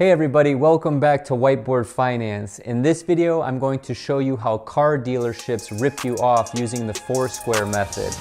Hey everybody, welcome back to Whiteboard Finance. In this video, I'm going to show you how car dealerships rip you off using the Foursquare method.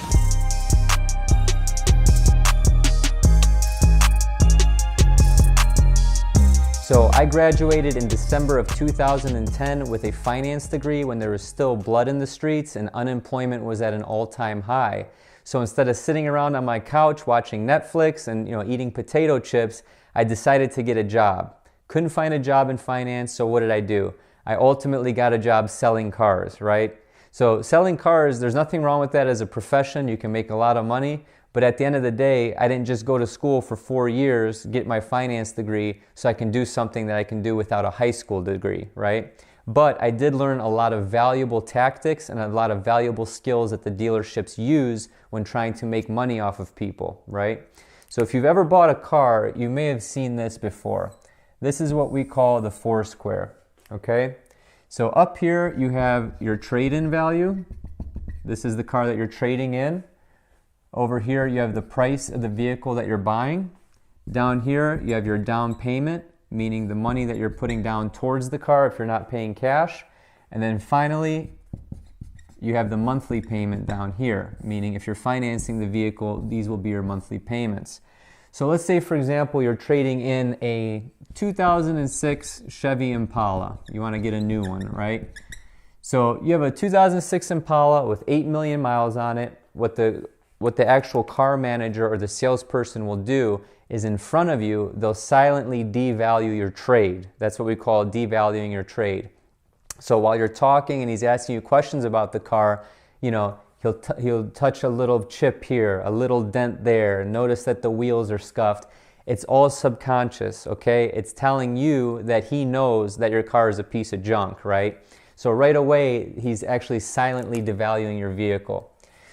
So I graduated in December of 2010 with a finance degree when there was still blood in the streets and unemployment was at an all-time high. So instead of sitting around on my couch watching Netflix and eating potato chips, I decided to get a job. Couldn't find a job in finance, so what did I do? I ultimately got a job selling cars, right? So selling cars, there's nothing wrong with that as a profession. You can make a lot of money, but at the end of the day, I didn't just go to school for 4 years, get my finance degree, so I can do something that I can do without a high school degree, right? But I did learn a lot of valuable tactics and a lot of valuable skills that the dealerships use when trying to make money off of people, right? So if you've ever bought a car, you may have seen this before. This is what we call the Foursquare, okay? So up here you have your trade-in value. This is the car that you're trading in. Over here you have the price of the vehicle that you're buying. Down here you have your down payment, meaning the money that you're putting down towards the car if you're not paying cash. And then finally, you have the monthly payment down here, meaning if you're financing the vehicle, these will be your monthly payments. So let's say, for example, you're trading in a 2006 Chevy Impala. You want to get a new one, right? So you have a 2006 Impala with 8 million miles on it. What the actual car manager or the salesperson will do is in front of you, they'll silently devalue your trade. That's what we call devaluing your trade. So while you're talking and he's asking you questions about the car, he'll touch a little chip here, a little dent there. Notice that the wheels are scuffed. It's all subconscious, okay? It's telling you that he knows that your car is a piece of junk, right? So right away, he's actually silently devaluing your vehicle.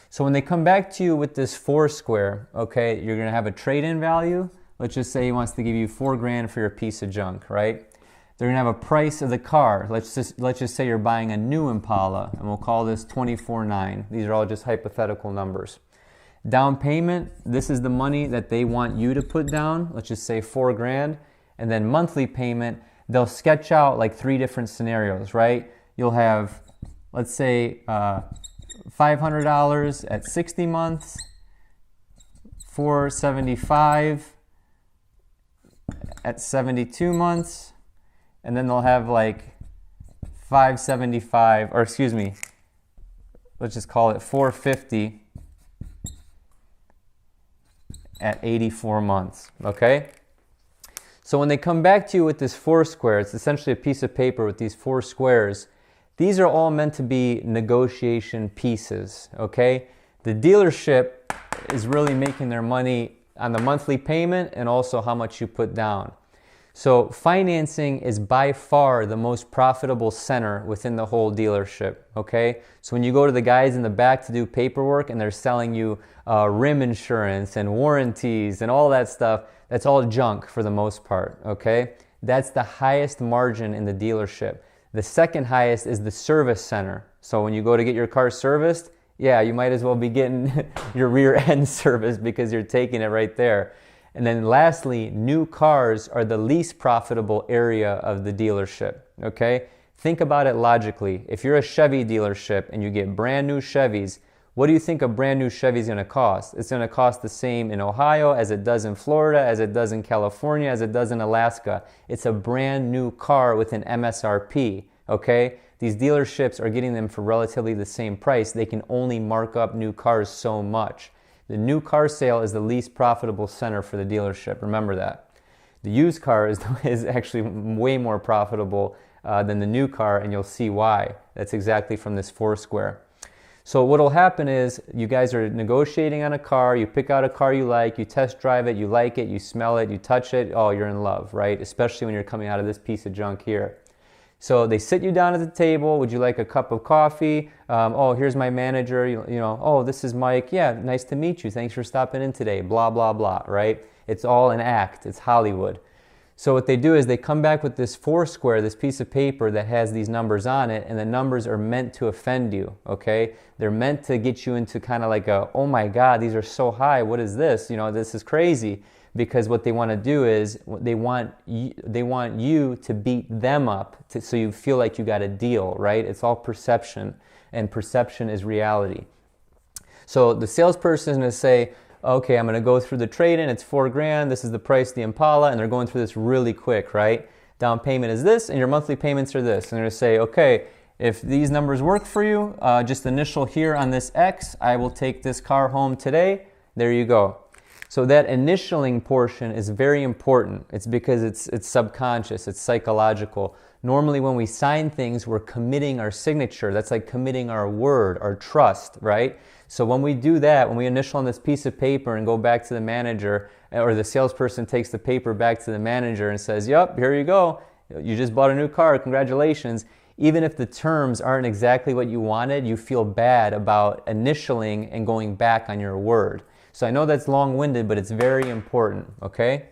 So when they come back to you with this Foursquare, okay, you're gonna have a trade-in value. Let's just say he wants to give you $4,000 for your piece of junk, right? They're gonna have a price of the car. Let's just say you're buying a new Impala, and we'll call this $24,900. These are all just hypothetical numbers. Down payment, this is the money that they want you to put down. Let's just say $4,000. And then monthly payment, they'll sketch out like 3 different scenarios, right? You'll have, let's say, $500 at 60 months, $475 at 72 months, and then they'll have like $575, or excuse me, let's just call it $450 at 84 months, okay? So when they come back to you with this Foursquare, it's essentially a piece of paper with these 4 squares. These are all meant to be negotiation pieces, okay? The dealership is really making their money on the monthly payment and also how much you put down. So financing is by far the most profitable center within the whole dealership, okay? So when you go to the guys in the back to do paperwork and they're selling you rim insurance and warranties and all that stuff, that's all junk for the most part, okay? That's the highest margin in the dealership. The second highest is the service center. So when you go to get your car serviced, yeah, you might as well be getting your rear end serviced because you're taking it right there. And then lastly, new cars are the least profitable area of the dealership, okay? Think about it logically. If you're a Chevy dealership and you get brand new Chevys, what do you think a brand new Chevy is gonna cost? It's gonna cost the same in Ohio as it does in Florida, as it does in California, as it does in Alaska. It's a brand new car with an MSRP, okay? These dealerships are getting them for relatively the same price. They can only mark up new cars so much. The new car sale is the least profitable center for the dealership. Remember that. The used car is actually way more profitable than the new car, and you'll see why. That's exactly from this Foursquare. So what will happen is you guys are negotiating on a car, you pick out a car you like, you test drive it, you like it, you smell it, you touch it, oh, you're in love, right? Especially when you're coming out of this piece of junk here. So they sit you down at the table. Would you like a cup of coffee? Oh, here's my manager. Oh, this is Mike. Yeah, nice to meet you. Thanks for stopping in today. Blah, blah, blah, right? It's all an act. It's Hollywood. So what they do is they come back with this Foursquare, this piece of paper that has these numbers on it, and the numbers are meant to offend you, okay? They're meant to get you into kind of like a, oh my God, these are so high. What is this? This is crazy. because what they want to do is they want you to beat them up so you feel like you got a deal, right? It's all perception, and perception is reality. So the salesperson is going to say, okay, I'm going to go through the trade-in, it's $4,000, this is the price of the Impala, and they're going through this really quick, right? Down payment is this, and your monthly payments are this. And they're going to say, okay, if these numbers work for you, just initial here on this X, I will take this car home today. There you go. So that initialing portion is very important. It's because it's subconscious, it's psychological. Normally when we sign things, we're committing our signature. That's like committing our word, our trust, right? So when we do that, when we initial on this piece of paper and go back to the manager, or the salesperson takes the paper back to the manager and says, yep, here you go. You just bought a new car, congratulations. Even if the terms aren't exactly what you wanted, you feel bad about initialing and going back on your word. So I know that's long-winded, but it's very important, okay?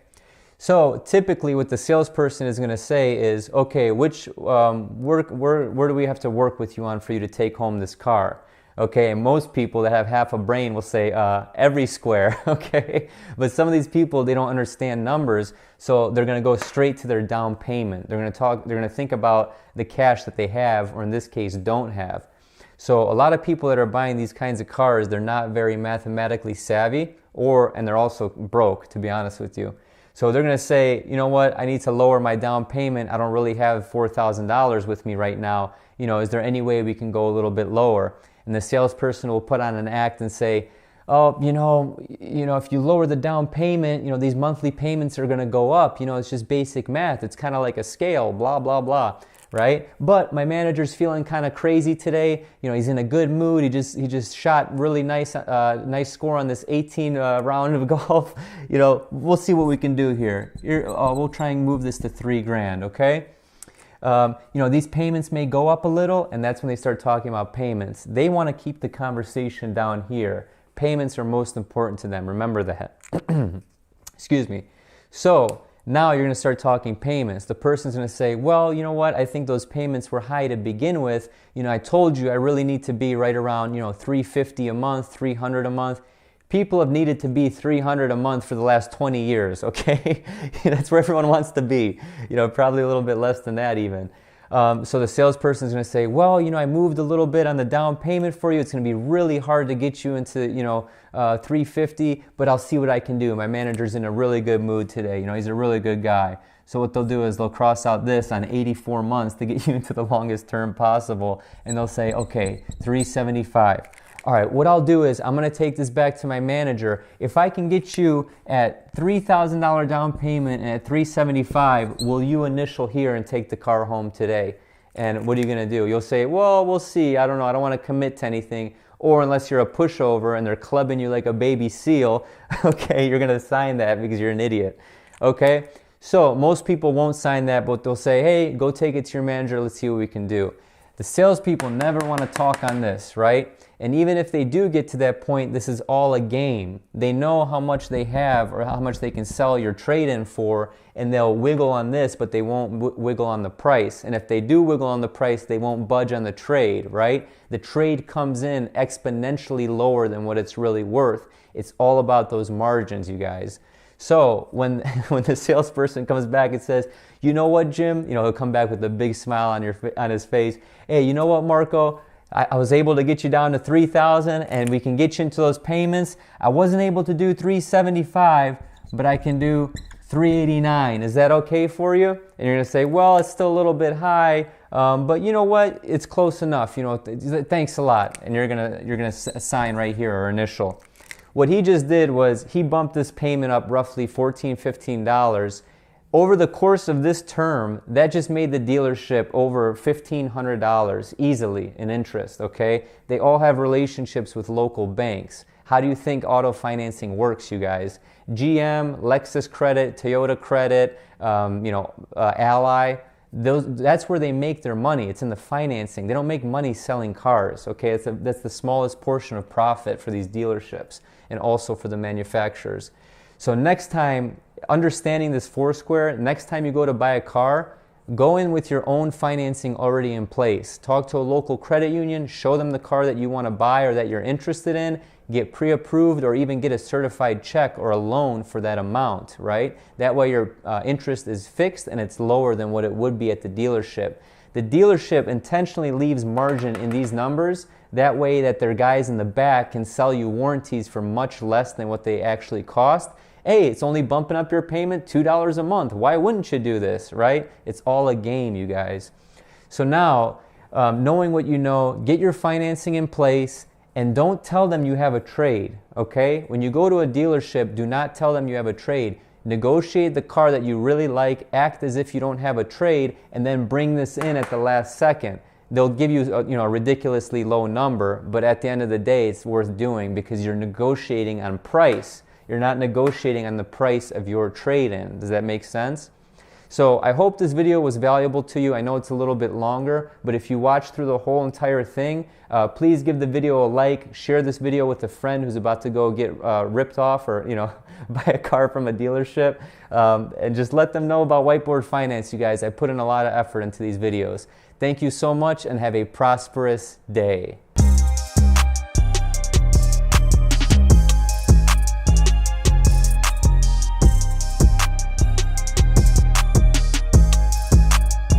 So typically what the salesperson is going to say is, okay, which where do we have to work with you on for you to take home this car? Okay, and most people that have half a brain will say every square, okay? But some of these people, they don't understand numbers, so they're going to go straight to their down payment. They're going to think about the cash that they have, or in this case, don't have. So a lot of people that are buying these kinds of cars, they're not very mathematically savvy, and they're also broke, to be honest with you. So they're going to say, you know what, I need to lower my down payment. I don't really have $4,000 with me right now. You know, is there any way we can go a little bit lower? And the salesperson will put on an act and say, oh, you know, if you lower the down payment, these monthly payments are going to go up. It's just basic math. It's kind of like a scale, blah, blah, blah, right? But my manager's feeling kind of crazy today. He's in a good mood. He just shot really nice score on this 18 round of golf. We'll see what we can do here. We'll try and move this to $3,000, okay? These payments may go up a little, and that's when they start talking about payments. They want to keep the conversation down here. Payments are most important to them. Remember that. Excuse me. So now you're going to start talking payments. The person's going to say, well, you know what? I think those payments were high to begin with. I told you I really need to be right around, $350 a month, $300 a month. People have needed to be $300 a month for the last 20 years, okay? That's where everyone wants to be. Probably a little bit less than that even. So the salesperson is going to say, well, I moved a little bit on the down payment for you. It's going to be really hard to get you into, $350, but I'll see what I can do. My manager's in a really good mood today. He's a really good guy. So what they'll do is they'll cross out this on 84 months to get you into the longest term possible. And they'll say, okay, $375. All right, what I'll do is I'm going to take this back to my manager. If I can get you at $3,000 down payment and at $375, will you initial here and take the car home today? And what are you going to do? You'll say, well, we'll see. I don't know. I don't want to commit to anything. Or unless you're a pushover and they're clubbing you like a baby seal, okay, you're going to sign that because you're an idiot, okay? So most people won't sign that, but they'll say, hey, go take it to your manager. Let's see what we can do. The salespeople never want to talk on this, right? And even if they do get to that point, this is all a game. They know how much they have or how much they can sell your trade-in for, and they'll wiggle on this, but they won't wiggle on the price. And if they do wiggle on the price, they won't budge on the trade, right? The trade comes in exponentially lower than what it's really worth. It's all about those margins, you guys. So when the salesperson comes back and says, you know what, Jim? He'll come back with a big smile on his face. Hey, you know what, Marco? I was able to get you down to $3,000 and we can get you into those payments. I wasn't able to do $375, but I can do $389. Is that okay for you? And you're going to say, well, it's still a little bit high, but you know what? It's close enough. Thanks a lot. And you're gonna sign right here or initial. What he just did was he bumped this payment up roughly $14, $15. Over the course of this term, that just made the dealership over $1,500 easily in interest, okay? They all have relationships with local banks. How do you think auto financing works, you guys? GM, Lexus Credit, Toyota Credit, Ally, that's where they make their money. It's in the financing. They don't make money selling cars, okay? That's the smallest portion of profit for these dealerships and also for the manufacturers. So next time, understanding this Foursquare, next time you go to buy a car, go in with your own financing already in place. Talk to a local credit union, show them the car that you want to buy or that you're interested in, get pre-approved or even get a certified check or a loan for that amount, right? That way your interest is fixed and it's lower than what it would be at the dealership. The dealership intentionally leaves margin in these numbers, that way that their guys in the back can sell you warranties for much less than what they actually cost. Hey, it's only bumping up your payment $2 a month. Why wouldn't you do this, right? It's all a game, you guys. So now, knowing what you know, get your financing in place and don't tell them you have a trade, okay? When you go to a dealership, do not tell them you have a trade. Negotiate the car that you really like, act as if you don't have a trade, and then bring this in at the last second. They'll give you a ridiculously low number, but at the end of the day, it's worth doing because you're negotiating on price. You're not negotiating on the price of your trade-in. Does that make sense? So I hope this video was valuable to you. I know it's a little bit longer, but if you watch through the whole entire thing, please give the video a like, share this video with a friend who's about to go get ripped off or buy a car from a dealership, and just let them know about Whiteboard Finance, you guys. I put in a lot of effort into these videos. Thank you so much and have a prosperous day.